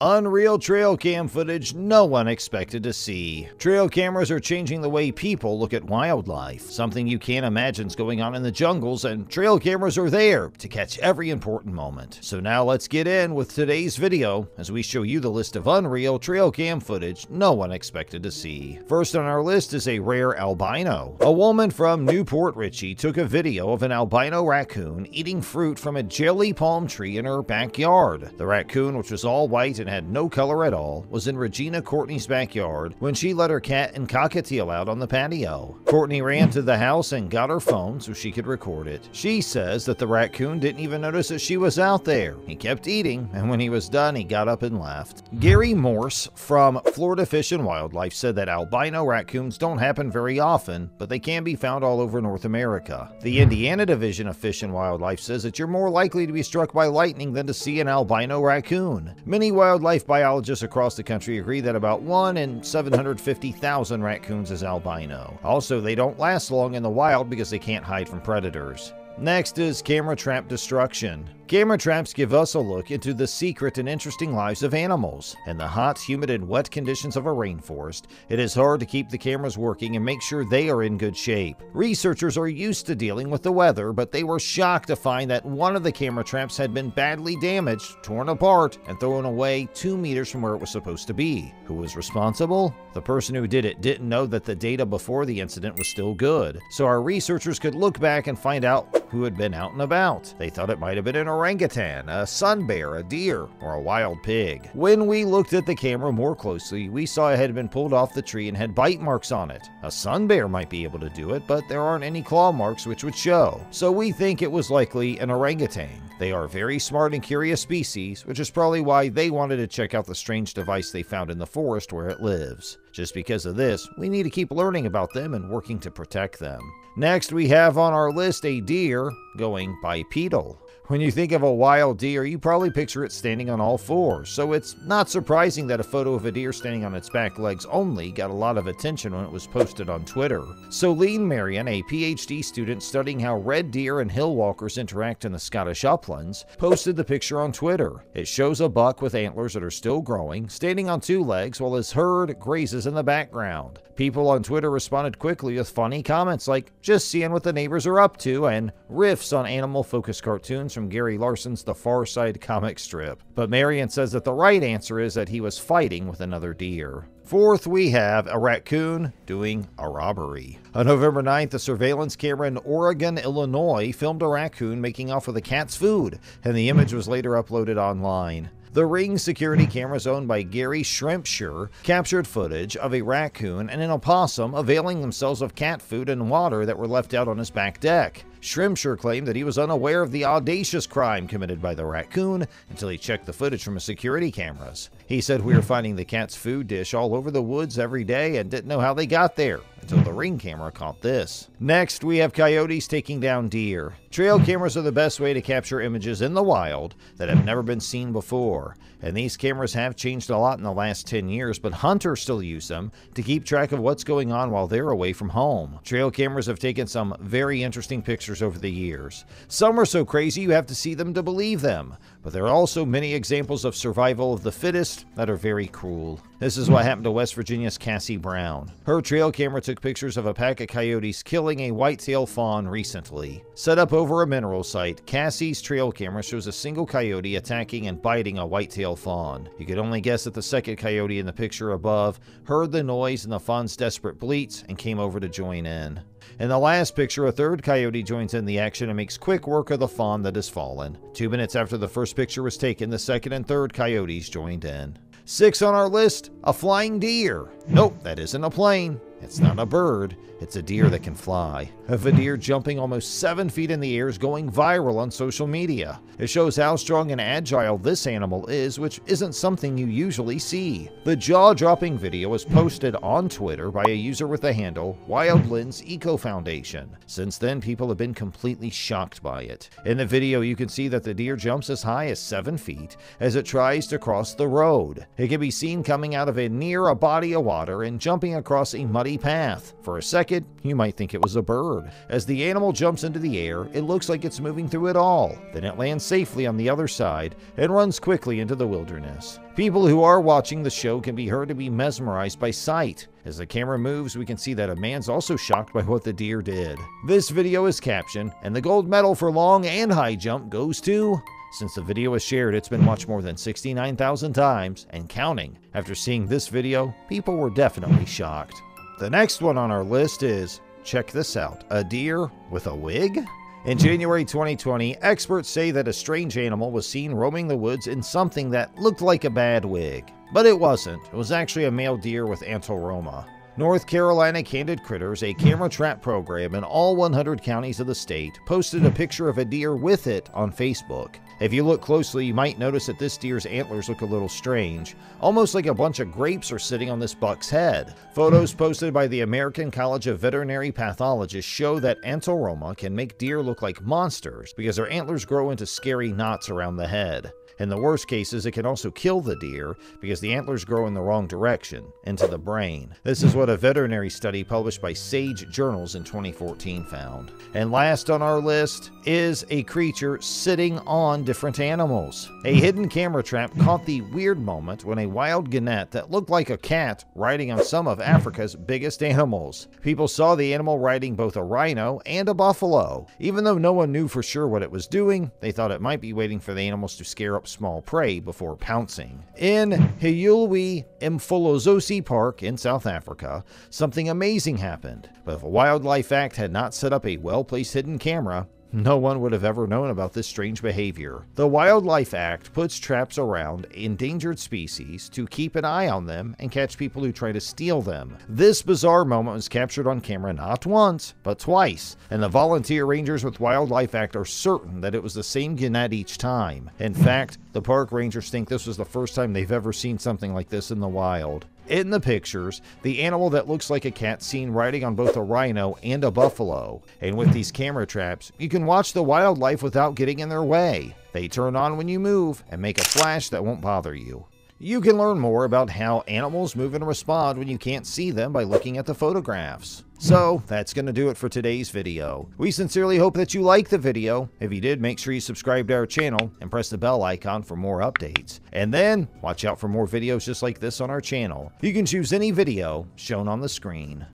Unreal trail cam footage no one expected to see. Trail cameras are changing the way people look at wildlife. Something you can't imagine is going on in the jungles, and trail cameras are there to catch every important moment. So now let's get in with today's video as we show you the list of unreal trail cam footage no one expected to see. First on our list is a rare albino. A woman from Newport Richey took a video of an albino raccoon eating fruit from a jelly palm tree in her backyard. The raccoon, which was all white and had no color at all, was in Regina Courtney's backyard when she let her cat and cockatiel out on the patio. Courtney ran to the house and got her phone so she could record it. She says that the raccoon didn't even notice that she was out there. He kept eating, and when he was done, he got up and left. Gary Morse from Florida Fish and Wildlife said that albino raccoons don't happen very often, but they can be found all over North America. The Indiana Division of Fish and Wildlife says that you're more likely to be struck by lightning than to see an albino raccoon. Many wildlife biologists across the country agree that about 1 in 750,000 raccoons is albino. Also, they don't last long in the wild because they can't hide from predators. Next is camera trap destruction. Camera traps give us a look into the secret and interesting lives of animals. In the hot, humid, and wet conditions of a rainforest, it is hard to keep the cameras working and make sure they are in good shape. Researchers are used to dealing with the weather, but they were shocked to find that one of the camera traps had been badly damaged, torn apart, and thrown away 2 meters from where it was supposed to be. Who was responsible? The person who did it didn't know that the data before the incident was still good, so our researchers could look back and find out who had been out and about. They thought it might have been an orangutan, a sun bear, a deer, or a wild pig. When we looked at the camera more closely, we saw it had been pulled off the tree and had bite marks on it. A sun bear might be able to do it, but there aren't any claw marks which would show. So we think it was likely an orangutan. They are a very smart and curious species, which is probably why they wanted to check out the strange device they found in the forest where it lives. Just because of this, we need to keep learning about them and working to protect them. Next, we have on our list a deer going bipedal. When you think of a wild deer, you probably picture it standing on all fours, so it's not surprising that a photo of a deer standing on its back legs only got a lot of attention when it was posted on Twitter. Celine Marion, a PhD student studying how red deer and hill walkers interact in the Scottish uplands, posted the picture on Twitter. It shows a buck with antlers that are still growing, standing on 2 legs while his herd grazes in the background. People on Twitter responded quickly with funny comments like, "Just seeing what the neighbors are up to," and riffs on animal-focused cartoons from Gary Larson's The Far Side comic strip. But Marion says that the right answer is that he was fighting with another deer. Fourth, we have a raccoon doing a robbery. On November 9th, a surveillance camera in Oregon, Illinois filmed a raccoon making off with a cat's food, and the image was later uploaded online. The Ring security cameras owned by Gary Shrimpshire captured footage of a raccoon and an opossum availing themselves of cat food and water that were left out on his back deck. Shrimpshire claimed that he was unaware of the audacious crime committed by the raccoon until he checked the footage from his security cameras. He said, "We were finding the cat's food dish all over the woods every day and didn't know how they got there until the Ring camera caught this." Next, we have coyotes taking down deer. Trail cameras are the best way to capture images in the wild that have never been seen before. And these cameras have changed a lot in the last 10 years, but hunters still use them to keep track of what's going on while they're away from home. Trail cameras have taken some very interesting pictures over the years. Some are so crazy you have to see them to believe them, but there are also many examples of survival of the fittest that are very cruel. This is what happened to West Virginia's Cassie Brown. Her trail camera took pictures of a pack of coyotes killing a whitetail fawn recently. Set up over a mineral site, Cassie's trail camera shows a single coyote attacking and biting a whitetail fawn. You could only guess that the second coyote in the picture above heard the noise and the fawn's desperate bleats and came over to join in. In the last picture, a third coyote joins in the action and makes quick work of the fawn that has fallen. 2 minutes after the first picture was taken, the second and third coyotes joined in. 6 on our list, a flying deer. Nope, that isn't a plane. It's not a bird, it's a deer that can fly. Of a deer jumping almost 7 feet in the air is going viral on social media. It shows how strong and agile this animal is, which isn't something you usually see. The jaw-dropping video was posted on Twitter by a user with the handle Wildlands Eco Foundation. Since then, people have been completely shocked by it. In the video, you can see that the deer jumps as high as 7 feet as it tries to cross the road. It can be seen coming out of near a body of water and jumping across a muddy muddy path. For a second, you might think it was a bird. As the animal jumps into the air, it looks like it's moving through it all. Then it lands safely on the other side and runs quickly into the wilderness. People who are watching the show can be heard to be mesmerized by sight. As the camera moves, we can see that a man's also shocked by what the deer did. This video is captioned, and the gold medal for long and high jump goes to... Since the video was shared, it's been watched more than 69,000 times and counting. After seeing this video, people were definitely shocked. The next one on our list is, check this out, a deer with a wig? In January 2020, experts say that a strange animal was seen roaming the woods in something that looked like a bad wig. But it wasn't. It was actually a male deer with antelroma. North Carolina Candid Critters, a camera trap program in all 100 counties of the state, posted a picture of a deer with it on Facebook. If you look closely, you might notice that this deer's antlers look a little strange, almost like a bunch of grapes are sitting on this buck's head. Photos posted by the American College of Veterinary Pathologists show that antelroma can make deer look like monsters because their antlers grow into scary knots around the head. In the worst cases, it can also kill the deer because the antlers grow in the wrong direction, into the brain. This is what a veterinary study published by Sage Journals in 2014 found. And last on our list is a creature sitting on different animals. A hidden camera trap caught the weird moment when a wild gannet that looked like a cat riding on some of Africa's biggest animals. People saw the animal riding both a rhino and a buffalo. Even though no one knew for sure what it was doing, they thought it might be waiting for the animals to scare up small prey before pouncing. In Hluwi Mfolozosi Park in South Africa, something amazing happened. But if a Wildlife Act had not set up a well-placed hidden camera, no one would have ever known about this strange behavior. The Wildlife Act puts traps around endangered species to keep an eye on them and catch people who try to steal them. This bizarre moment was captured on camera not once, but twice, and the volunteer rangers with Wildlife Act are certain that it was the same gannet each time. In fact, the park rangers think this was the first time they've ever seen something like this in the wild. In the pictures, the animal that looks like a cat seen riding on both a rhino and a buffalo. And with these camera traps, you can watch the wildlife without getting in their way. They turn on when you move and make a flash that won't bother you. You can learn more about how animals move and respond when you can't see them by looking at the photographs. So, that's going to do it for today's video. We sincerely hope that you liked the video. If you did, make sure you subscribe to our channel and press the bell icon for more updates. And then, watch out for more videos just like this on our channel. You can choose any video shown on the screen.